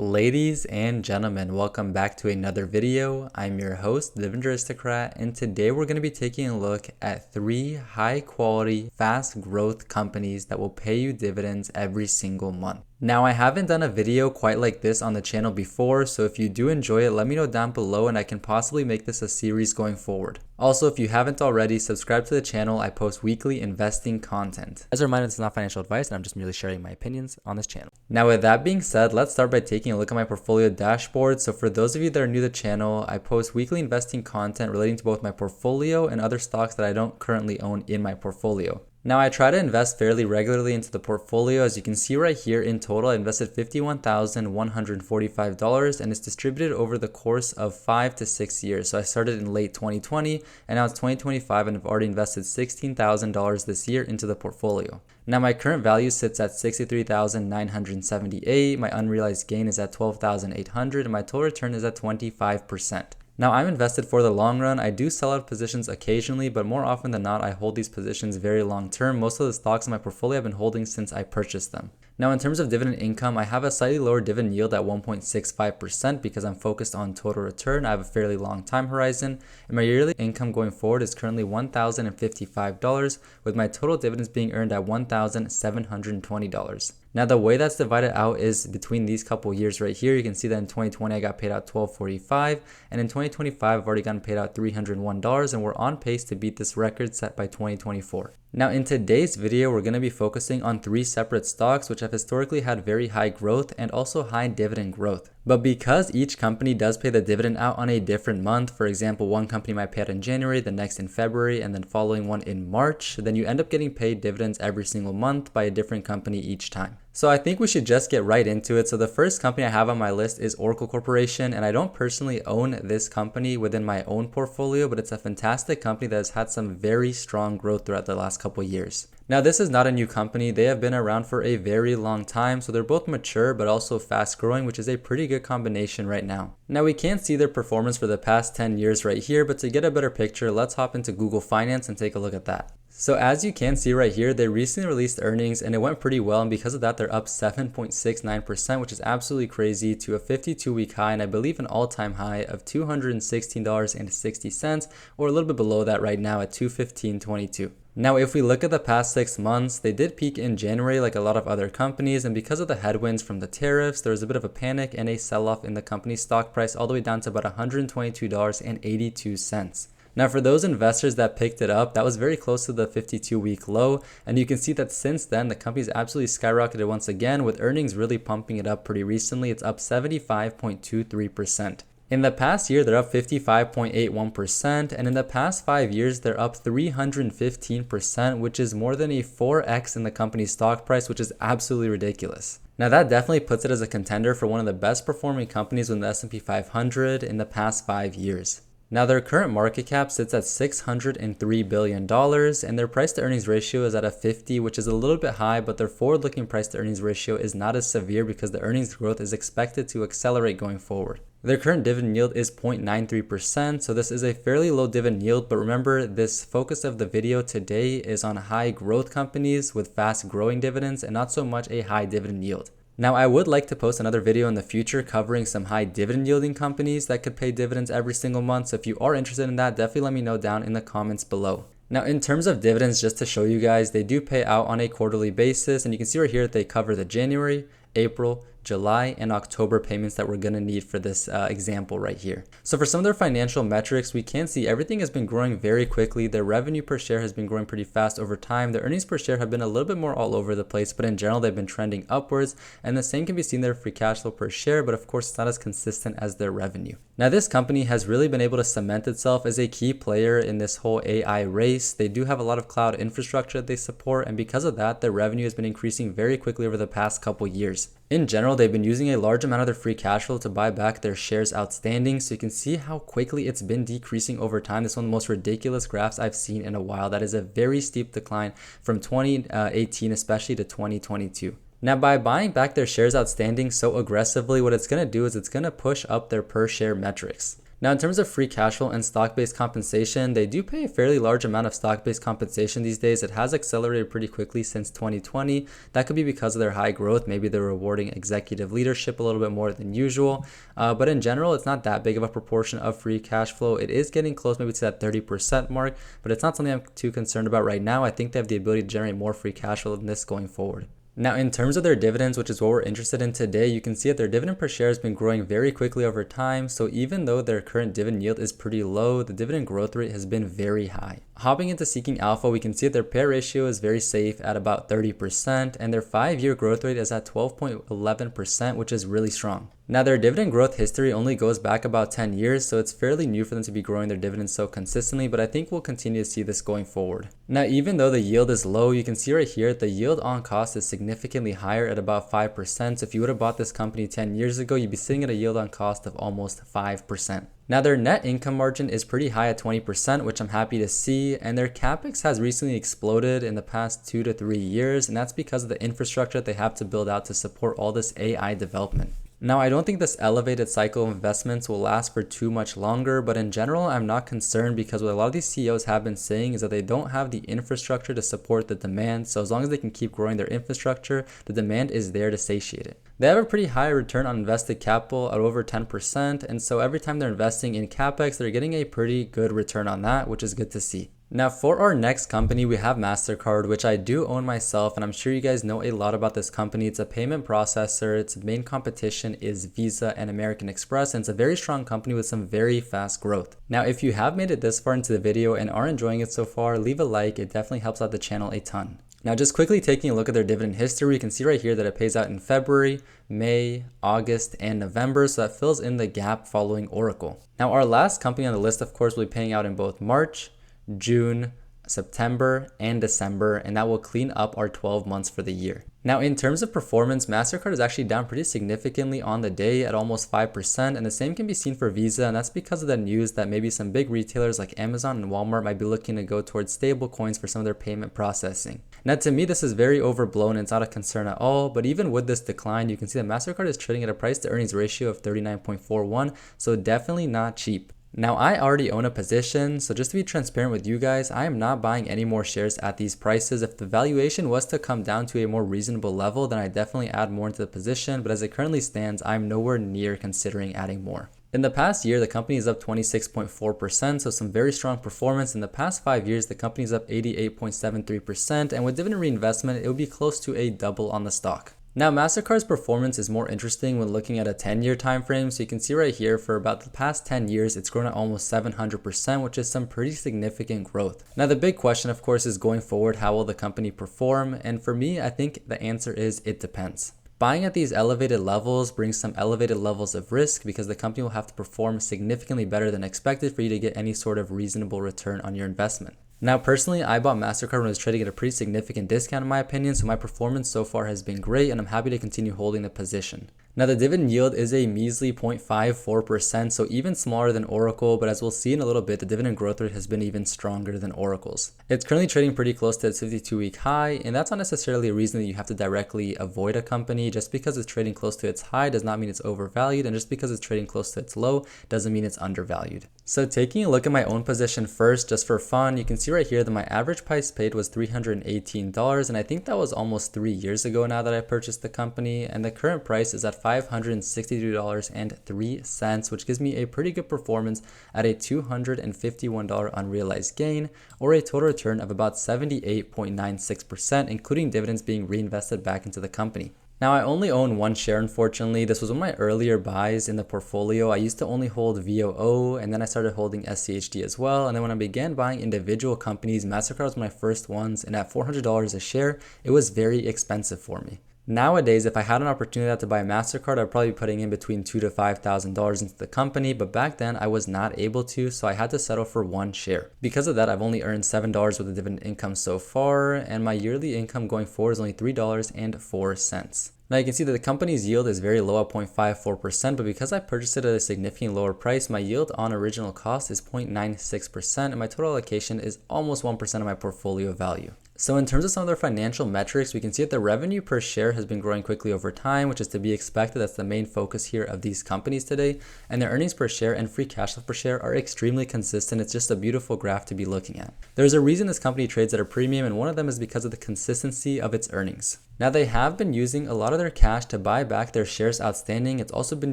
Ladies and gentlemen, welcome back to another video. I'm your host, TheDividendAristocrat, and today we're going to be taking a look at 3 high-quality, fast-growth companies that will pay you dividends every single month. Now, I haven't done a video quite like this on the channel before, so if you do enjoy it, let me know down below and I can possibly make this a series going forward. Also, if you haven't already, subscribe to the channel. I post weekly investing content. As a reminder, this is not financial advice and I'm just merely sharing my opinions on this channel. Now, with that being said, let's start by taking a look at my portfolio dashboard. So for those of you that are new to the channel, I post weekly investing content relating to both my portfolio and other stocks that I don't currently own in my portfolio. Now, I try to invest fairly regularly into the portfolio. As you can see right here, in total, I invested $51,145 and it's distributed over the course of 5 to 6 years. So I started in late 2020 and now it's 2025 and I've already invested $16,000 this year into the portfolio. Now, my current value sits at $63,978. My unrealized gain is at $12,800 and my total return is at 25%. Now, I'm invested for the long run. I do sell out positions occasionally, but more often than not, I hold these positions very long term. Most of the stocks in my portfolio I've been holding since I purchased them. Now, in terms of dividend income, I have a slightly lower dividend yield at 1.65% because I'm focused on total return. I have a fairly long time horizon, and my yearly income going forward is currently $1,055, with my total dividends being earned at $1,720. Now, the way that's divided out is between these couple years right here. You can see that in 2020, I got paid out $1245, and in 2025, I've already gotten paid out $301, and we're on pace to beat this record set by 2024. Now, in today's video, we're going to be focusing on 3 separate stocks which have historically had very high growth and also high dividend growth. But because each company does pay the dividend out on a different month, for example, one company might pay out in January, the next in February, and then following one in March, then you end up getting paid dividends every single month by a different company each time. So I think we should just get right into it. So the first company I have on my list is Oracle Corporation, and I don't personally own this company within my own portfolio, but it's a fantastic company that has had some very strong growth throughout the last couple years. Now, this is not a new company. They have been around for a very long time, so they're both mature but also fast growing, which is a pretty good combination right now. Now, we can't see their performance for the past 10 years right here, but to get a better picture, let's hop into Google Finance and take a look at that. So as you can see right here, they recently released earnings and it went pretty well, and because of that, they're up 7.69%, which is absolutely crazy, to a 52-week high, and I believe an all-time high of $216.60, or a little bit below that right now at $215.22. Now, if we look at the past 6 months, they did peak in January like a lot of other companies, and because of the headwinds from the tariffs, there was a bit of a panic and a sell-off in the company's stock price all the way down to about $122.82. Now, for those investors that picked it up, that was very close to the 52-week low, and you can see that since then, the company's absolutely skyrocketed once again, with earnings really pumping it up pretty recently. It's up 75.23%. In the past year, they're up 55.81%, and in the past 5 years, they're up 315%, which is more than a 4x in the company's stock price, which is absolutely ridiculous. Now, that definitely puts it as a contender for one of the best performing companies within the S&P 500 in the past 5 years. Now, their current market cap sits at $603 billion, and their price to earnings ratio is at a 50, which is a little bit high, but their forward-looking price to earnings ratio is not as severe because the earnings growth is expected to accelerate going forward. Their current dividend yield is 0.93%, so this is a fairly low dividend yield, but remember, this focus of the video today is on high growth companies with fast growing dividends and not so much a high dividend yield. Now, I would like to post another video in the future covering some high dividend yielding companies that could pay dividends every single month. So if you are interested in that, definitely let me know down in the comments below. Now, in terms of dividends, just to show you guys, they do pay out on a quarterly basis. And you can see right here that they cover the January, April, July, and October payments that we're going to need for this example right here. So for some of their financial metrics, we can see everything has been growing very quickly. Their revenue per share has been growing pretty fast over time. Their earnings per share have been a little bit more all over the place, but in general, they've been trending upwards. And the same can be seen there for free cash flow per share, but of course, it's not as consistent as their revenue. Now, this company has really been able to cement itself as a key player in this whole AI race. They do have a lot of cloud infrastructure that they support, and because of that, their revenue has been increasing very quickly over the past couple years. In general, they've been using a large amount of their free cash flow to buy back their shares outstanding, so you can see how quickly it's been decreasing over time. This is one of the most ridiculous graphs I've seen in a while. That is a very steep decline from 2018 especially to 2022. Now, by buying back their shares outstanding so aggressively, what it's going to do is it's going to push up their per share metrics. Now, in terms of free cash flow and stock-based compensation, they do pay a fairly large amount of stock-based compensation these days. It has accelerated pretty quickly since 2020. That could be because of their high growth. Maybe they're rewarding executive leadership a little bit more than usual. But in general, it's not that big of a proportion of free cash flow. It is getting close maybe to that 30% mark, but it's not something I'm too concerned about right now. I think they have the ability to generate more free cash flow than this going forward. Now, in terms of their dividends, which is what we're interested in today, you can see that their dividend per share has been growing very quickly over time. So even though their current dividend yield is pretty low, the dividend growth rate has been very high. Hopping into Seeking Alpha, we can see that their payout ratio is very safe at about 30%, and their 5-year growth rate is at 12.11%, which is really strong. Now, their dividend growth history only goes back about 10 years, so it's fairly new for them to be growing their dividends so consistently, but I think we'll continue to see this going forward. Now, even though the yield is low, you can see right here, the yield on cost is significantly higher at about 5%. So if you would have bought this company 10 years ago, you'd be sitting at a yield on cost of almost 5%. Now, their net income margin is pretty high at 20%, which I'm happy to see, and their capex has recently exploded in the past 2 to 3 years, and that's because of the infrastructure that they have to build out to support all this AI development. Now, I don't think this elevated cycle of investments will last for too much longer, but in general, I'm not concerned because what a lot of these CEOs have been saying is that they don't have the infrastructure to support the demand. So as long as they can keep growing their infrastructure, the demand is there to satiate it. They have a pretty high return on invested capital at over 10%. And so every time they're investing in CapEx, they're getting a pretty good return on that, which is good to see. Now, for our next company, we have MasterCard, which I do own myself, and I'm sure you guys know a lot about this company. It's a payment processor. Its main competition is Visa and American Express, and it's a very strong company with some very fast growth. Now, if you have made it this far into the video and are enjoying it so far, leave a like. It definitely helps out the channel a ton. Now, just quickly taking a look at their dividend history, you can see right here that it pays out in February, May, August, and November, so that fills in the gap following Oracle. Now, our last company on the list, of course, will be paying out in both March, June, September, and December, and that will clean up our 12 months for the year. Now, in terms of performance, MasterCard is actually down pretty significantly on the day at almost 5%, and the same can be seen for Visa, and that's because of the news that maybe some big retailers like Amazon and Walmart might be looking to go towards stable coins for some of their payment processing. Now, to me, this is very overblown and it's not a concern at all, but even with this decline, you can see that MasterCard is trading at a price to earnings ratio of 39.41, so definitely not cheap. Now, I already own a position, so just to be transparent with you guys, I am not buying any more shares at these prices. If the valuation was to come down to a more reasonable level, then I definitely add more into the position, but as it currently stands, I'm nowhere near considering adding more. In the past year, the company is up 26.4%, so some very strong performance. In the past 5 years, the company is up 88.73%, and with dividend reinvestment, it would be close to a double on the stock. Now, MasterCard's performance is more interesting when looking at a 10-year time frame. So you can see right here for about the past 10 years, it's grown at almost 700%, which is some pretty significant growth. Now, the big question, of course, is going forward, how will the company perform? And for me, I think the answer is it depends. Buying at these elevated levels brings some elevated levels of risk because the company will have to perform significantly better than expected for you to get any sort of reasonable return on your investment. Now, personally, I bought MasterCard when it was trading at a pretty significant discount in my opinion, so my performance so far has been great and I'm happy to continue holding the position. Now, the dividend yield is a measly 0.54%, so even smaller than Oracle, but as we'll see in a little bit, the dividend growth rate has been even stronger than Oracle's. It's currently trading pretty close to its 52-week high, and that's not necessarily a reason that you have to directly avoid a company. Just because it's trading close to its high does not mean it's overvalued, and just because it's trading close to its low doesn't mean it's undervalued. So taking a look at my own position first, just for fun, you can see right here that my average price paid was $318, and I think that was almost 3 years ago now that I purchased the company, and the current price is at $562.03, which gives me a pretty good performance at a $251 unrealized gain, or a total return of about 78.96%, including dividends being reinvested back into the company. Now, I only own one share, unfortunately. This was one of my earlier buys in the portfolio. I used to only hold VOO, and then I started holding SCHD as well. And then when I began buying individual companies, MasterCard was my first ones, and at $400 a share, it was very expensive for me. Nowadays, if I had an opportunity to buy MasterCard, I'd probably be putting in between $2,000 to $5,000 into the company, but back then I was not able to, so I had to settle for one share. Because of that, I've only earned $7 worth of dividend income so far, and my yearly income going forward is only $3.04. Now you can see that the company's yield is very low at 0.54%, but because I purchased it at a significantly lower price, my yield on original cost is 0.96%, and my total allocation is almost 1% of my portfolio value. So in terms of some of their financial metrics, we can see that the revenue per share has been growing quickly over time, which is to be expected. That's the main focus here of these companies today. And their earnings per share and free cash flow per share are extremely consistent. It's just a beautiful graph to be looking at. There's a reason this company trades at a premium, and one of them is because of the consistency of its earnings. Now, they have been using a lot of their cash to buy back their shares outstanding. It's also been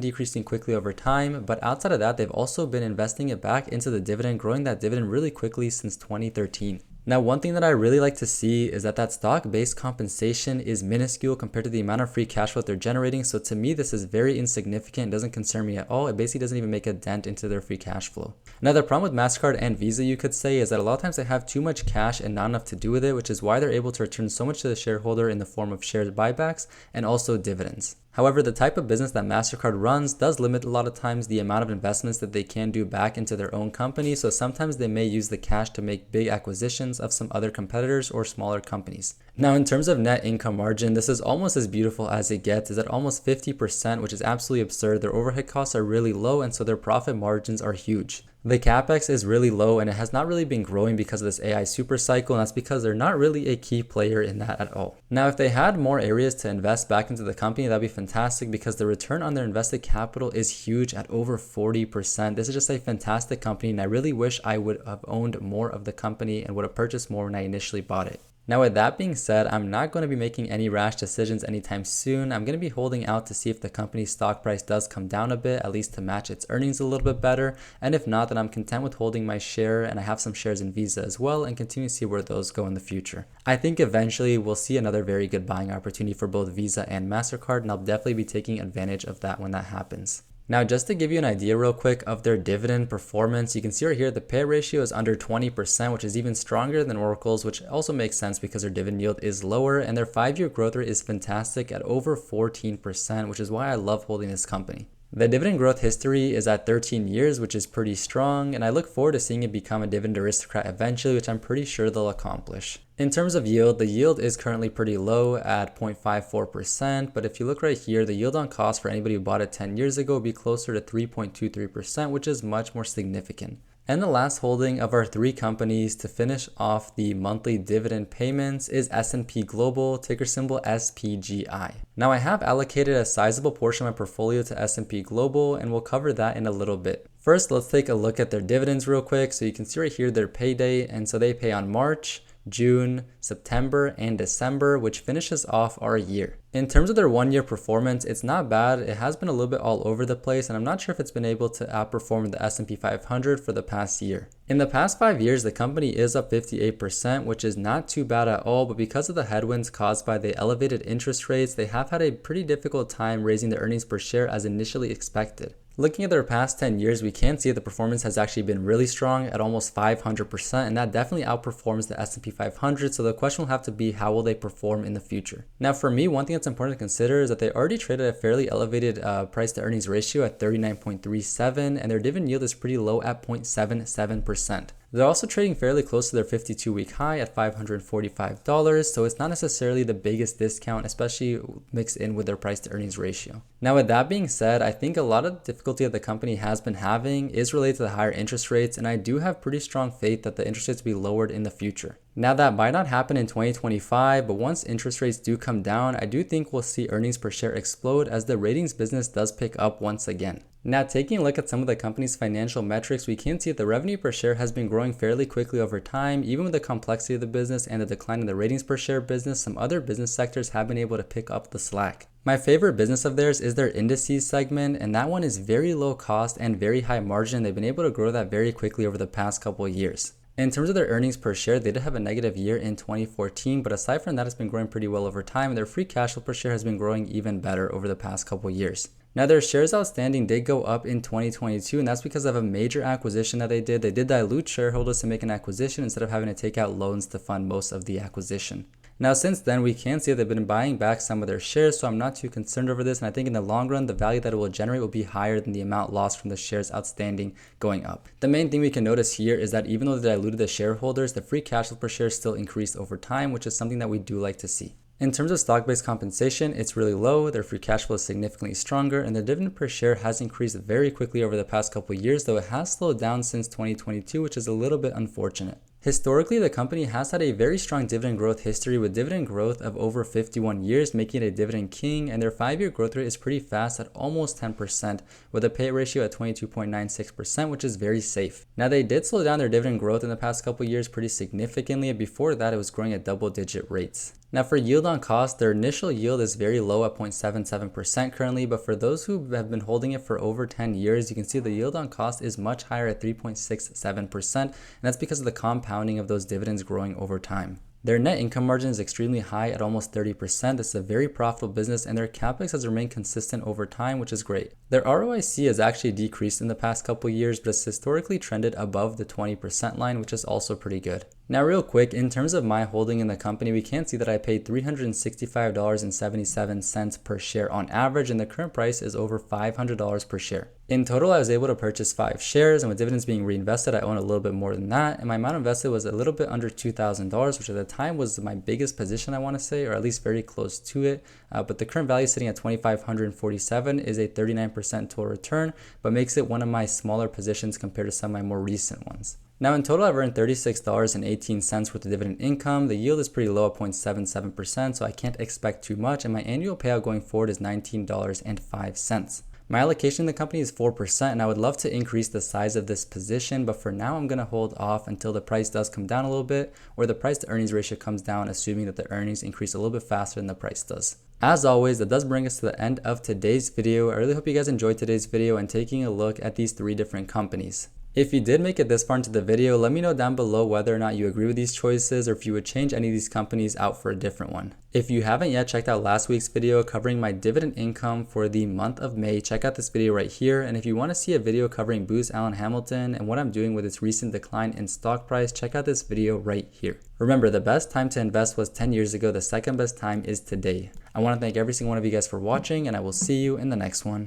decreasing quickly over time, but outside of that, they've also been investing it back into the dividend, growing that dividend really quickly since 2013. Now, one thing that I really like to see is that stock-based compensation is minuscule compared to the amount of free cash flow they're generating. So to me, this is very insignificant. It doesn't concern me at all. It basically doesn't even make a dent into their free cash flow. Now, the problem with MasterCard and Visa, you could say, is that a lot of times they have too much cash and not enough to do with it, which is why they're able to return so much to the shareholder in the form of shares buybacks and also dividends. However, the type of business that MasterCard runs does limit a lot of times the amount of investments that they can do back into their own company. So sometimes they may use the cash to make big acquisitions of some other competitors or smaller companies. Now, in terms of net income margin, this is almost as beautiful as it gets. It's at almost 50%, which is absolutely absurd. Their overhead costs are really low, and so their profit margins are huge. The capex is really low, and it has not really been growing because of this AI super cycle, and that's because they're not really a key player in that at all. Now, if they had more areas to invest back into the company, that'd be fantastic because the return on their invested capital is huge at over 40%. This is just a fantastic company, and I really wish I would have owned more of the company and would have purchased more when I initially bought it. Now, with that being said, I'm not going to be making any rash decisions anytime soon. I'm going to be holding out to see if the company's stock price does come down a bit, at least to match its earnings a little bit better. And if not, then I'm content with holding my share, and I have some shares in Visa as well, and continue to see where those go in the future. I think eventually we'll see another very good buying opportunity for both Visa and MasterCard, and I'll definitely be taking advantage of that when that happens. Now, just to give you an idea real quick of their dividend performance, you can see right here the payout ratio is under 20%, which is even stronger than Oracle's, which also makes sense because their dividend yield is lower, and their 5-year growth rate is fantastic at over 14%, which is why I love holding this company. The dividend growth history is at 13 years, which is pretty strong, and I look forward to seeing it become a dividend aristocrat eventually, which I'm pretty sure they'll accomplish. In terms of yield, the yield is currently pretty low at 0.54%, but if you look right here, the yield on cost for anybody who bought it 10 years ago would be closer to 3.23%, which is much more significant. And the last holding of our 3 companies to finish off the monthly dividend payments is S&P Global, ticker symbol SPGI. Now, I have allocated a sizable portion of my portfolio to S&P Global, and we'll cover that in a little bit. First, let's take a look at their dividends real quick. So you can see right here their pay date, and so they pay on March, June, September, and December, which finishes off our year. In terms of their 1-year performance, it's not bad. It has been a little bit all over the place, and I'm not sure if it's been able to outperform the S&P 500 for the past year. In the past 5 years, the company is up 58%, which is not too bad at all, but because of the headwinds caused by the elevated interest rates, they have had a pretty difficult time raising their earnings per share as initially expected. Looking at their past 10 years, we can see the performance has actually been really strong at almost 500%, and that definitely outperforms the S&P 500, so the question will have to be how will they perform in the future. Now, for me, one thing that's important to consider is that they already traded at a fairly elevated price to earnings ratio at 39.37, and their dividend yield is pretty low at 0.77%. They're also trading fairly close to their 52-week high at $545, so it's not necessarily the biggest discount, especially mixed in with their price to earnings ratio. Now, with that being said, I think a lot of the difficulty that the company has been having is related to the higher interest rates, and I do have pretty strong faith that the interest rates will be lowered in the future. Now, that might not happen in 2025, but once interest rates do come down, I do think we'll see earnings per share explode as the ratings business does pick up once again. Now, taking a look at some of the company's financial metrics, we can see that the revenue per share has been growing fairly quickly over time. Even with the complexity of the business and the decline in the ratings per share business, some other business sectors have been able to pick up the slack. My favorite business of theirs is their indices segment, and that one is very low cost and very high margin. They've been able to grow that very quickly over the past couple of years. In terms of their earnings per share, they did have a negative year in 2014, but aside from that, it's been growing pretty well over time, and their free cash flow per share has been growing even better over the past couple of years. Now, their shares outstanding did go up in 2022, and that's because of a major acquisition that they did. They did dilute shareholders to make an acquisition instead of having to take out loans to fund most of the acquisition. Now, since then, we can see they've been buying back some of their shares, so I'm not too concerned over this, and I think in the long run, the value that it will generate will be higher than the amount lost from the shares outstanding going up. The main thing we can notice here is that even though they diluted the shareholders, the free cash flow per share still increased over time, which is something that we do like to see. In terms of stock-based compensation, it's really low, their free cash flow is significantly stronger, and their dividend per share has increased very quickly over the past couple of years, though it has slowed down since 2022, which is a little bit unfortunate. Historically, the company has had a very strong dividend growth history with dividend growth of over 51 years, making it a dividend king, and their 5-year growth rate is pretty fast at almost 10%, with a pay ratio at 22.96%, which is very safe. Now, they did slow down their dividend growth in the past couple years pretty significantly, and before that, it was growing at double-digit rates. Now, for yield on cost, their initial yield is very low at 0.77% currently, but for those who have been holding it for over 10 years, you can see the yield on cost is much higher at 3.67%, and that's because of the compounding of those dividends growing over time. Their net income margin is extremely high at almost 30%. This is a very profitable business, and their capex has remained consistent over time, which is great. Their ROIC has actually decreased in the past couple years, but it's historically trended above the 20% line, which is also pretty good. Now, real quick, in terms of my holding in the company, we can see that I paid $365.77 per share on average, and the current price is over $500 per share. In total, I was able to purchase 5 shares, and with dividends being reinvested, I own a little bit more than that, and my amount invested was a little bit under $2,000, which at the time was my biggest position, I want to say, or at least very close to it. But the current value sitting at $2,547 is a 39% total return, but makes it one of my smaller positions compared to some of my more recent ones. Now, in total, I've earned $36.18 worth of dividend income. The yield is pretty low at 0.77%, so I can't expect too much, and my annual payout going forward is $19.05. My allocation in the company is 4%, and I would love to increase the size of this position, but for now, I'm going to hold off until the price does come down a little bit, or the price to earnings ratio comes down, assuming that the earnings increase a little bit faster than the price does. As always, that does bring us to the end of today's video. I really hope you guys enjoyed today's video and taking a look at these 3 different companies. If you did make it this far into the video, let me know down below whether or not you agree with these choices or if you would change any of these companies out for a different one. If you haven't yet checked out last week's video covering my dividend income for the month of May, check out this video right here. And if you want to see a video covering Booz Allen Hamilton and what I'm doing with its recent decline in stock price, check out this video right here. Remember, the best time to invest was 10 years ago. The second best time is today. I want to thank every single one of you guys for watching, and I will see you in the next one.